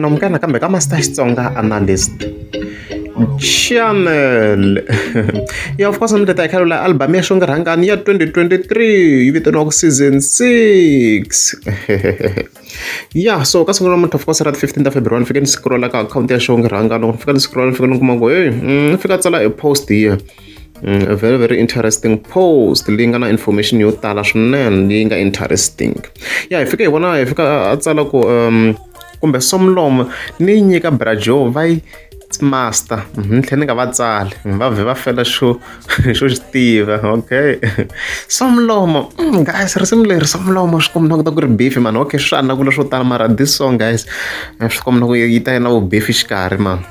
nomkana kambe ka Master Xitsonga Analyst Channel. Yeah, of course, I'm the title album ya Xongi Rhangani ya 2023 vitaniwaka season 6. Yeah, so kasi ngona month of course rat 15th of February fika ni scroll ka account ya Xongi Rhangani fika ni scroll fika ni kuma go fika tsala a post here. A very very interesting post leyi nga na information yo tala swinene leyi nga interesting. Yeah, fika hi vona fika tsala ku kumbe somlomo ni nyika brajo vai master tlhela ni nga va tsali va vhe va fela xo tiva. Okay, somlomo guys, risimu leri somlomo swi komba ku ri beef man. Okay, swi na kula swo tala mara this song guys swi komba ku yi ta na vu beef xikarhi man.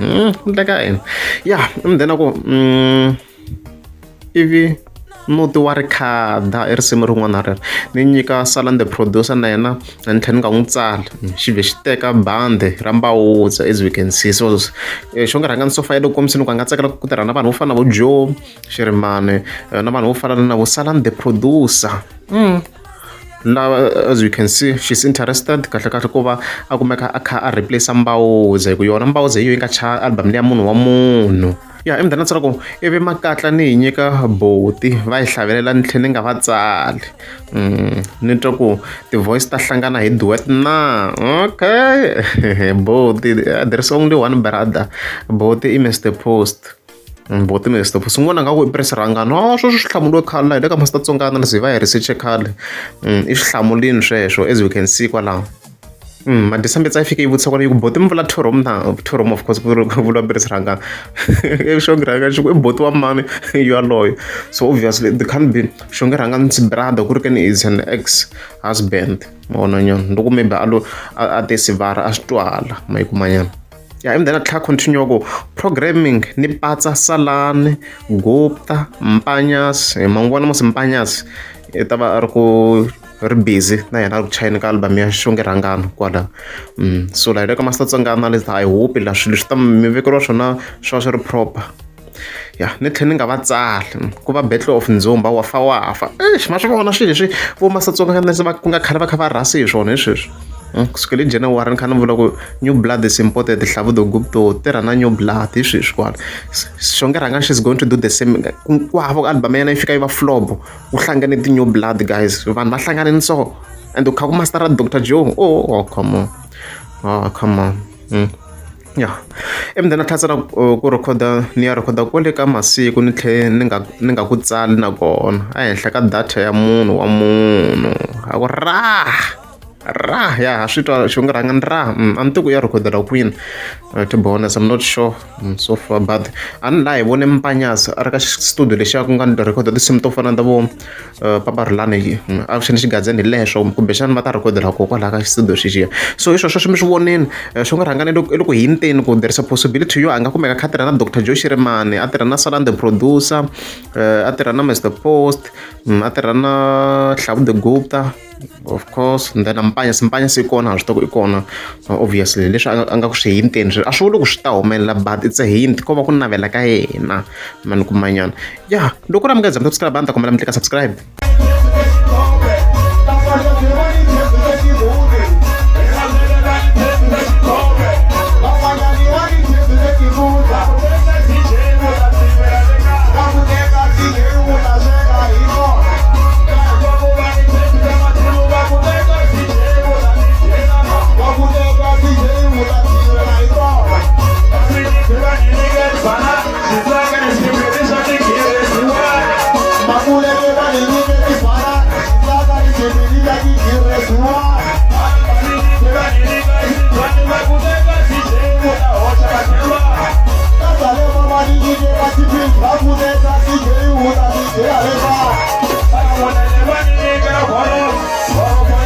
Ndleka ene yeah then ku ivi muti wa rikhada I risimu rin'wana rero ni nyika Salani the producer na yena ni tlhela ni nga n'wi tsala xi ve xi teka bandi ra mbawudza as we can see. So Xongi Rhangani so far loko kombisini ku a nga tsakela ku tirha na vanhu vo fana na vo Joe Shirimani na vanhu vo fana na vo Salani the producer. As you can see she's interested kahle kahle ku va a kumeka a kha a replace mbawudza hi ku yona mbawudza hi yo yi nga cha album leya munhu wa munhu. Yeah, emdana tsala ku ivi makatla ni hi nyika boti va yi hlavelela ni tlhela ni nga va tsali ni twa ku ti-voice ta hlangana hi duet na. Okay, boti there is only one brother, boti I Mr Post. Boti Mr Post n'wana nga ku I Prince Rhangani sweswo swi hlamuriwe khale la hi le ka Master Xitsonga Analyst va hi research khale I swi hlamulini sweswo as we can see kwalaho. Madecember tsa fika yi vutisa ku ku boti mvula Torom of course ku vula Prince Rhangani Xongi Rhangani xiku I boti wa mani you are loyal. So obviously there can't be Xongi Rhangani's brother ku ri ke is an ex husband mona nyana loko maybe a te sivara a swi twala mayikumanyana. Yeah, and then I continue go programming ni patsa Salani Gupta Mpanyasi mangwana mo Mpanyasi tava ari ku ri busy na yena ari ku chayeni ka album ya Xongi Rhangani kwala. So la le ka Master Xitsonga Analyst I hope la swilo swi ta mi vekeriwa swona swa swi ri proper. Yeah, ni tlhela ni nga va tsali ku va battle of Ndzumba wa fa ma swi vona swilo leswi vo Master Xitsonga Analyst va ku nga khale va kha va rasi hi swona hi sweswi. Kusukela January ni kha ni vula ku new blood is important. Hlavu the group to tirha na new blood hi sweswi kwala. Xongi Rhangani she's going to do the same kwavo album ya yena yi fika yi va flop ku hlangane ti-new blood guys vanhu va hlanganini so and ukha ku master Dr Joe come on. Yeah, then I thought ku recorda ni ya recorda kwale ka masiku ni tlhe ni nga ku tsali na kona a henhla ka data ya munhu wa munhu a ku yeah swi twa Xongi Rhangani a ni tiku ya recordela kwini to be honest I'm not sure so far but a ni la hi vone Mpanyasi a ri ka studio lexiya ku nga ni recorda tinsimu to fana ta vo Papa Rilani a xini xigadzeni hi leswo kumbexani va ta recordela kokwalaha ka studio xexiya. So hi sweswo swi mi swi voneni Xongi Rhangani loko hi nteni ku there is a possibility yo a nga kumeka kha tirha na Dr Joe Shirimani a tirha na Salani the producer a tirha na Mr Post a tirha na Hlavu the Gupta of course and then Mpanyasi kona swi ta ku I kona obviously leswi a nga ku swi hinteni a swi vuli ku swi ta humelela but it's a hint ko va ku navela ka yena mani kumanyana. Yeah, loko ra mi nga zama subscribe a ni ta kombela mi tlika subscribe. I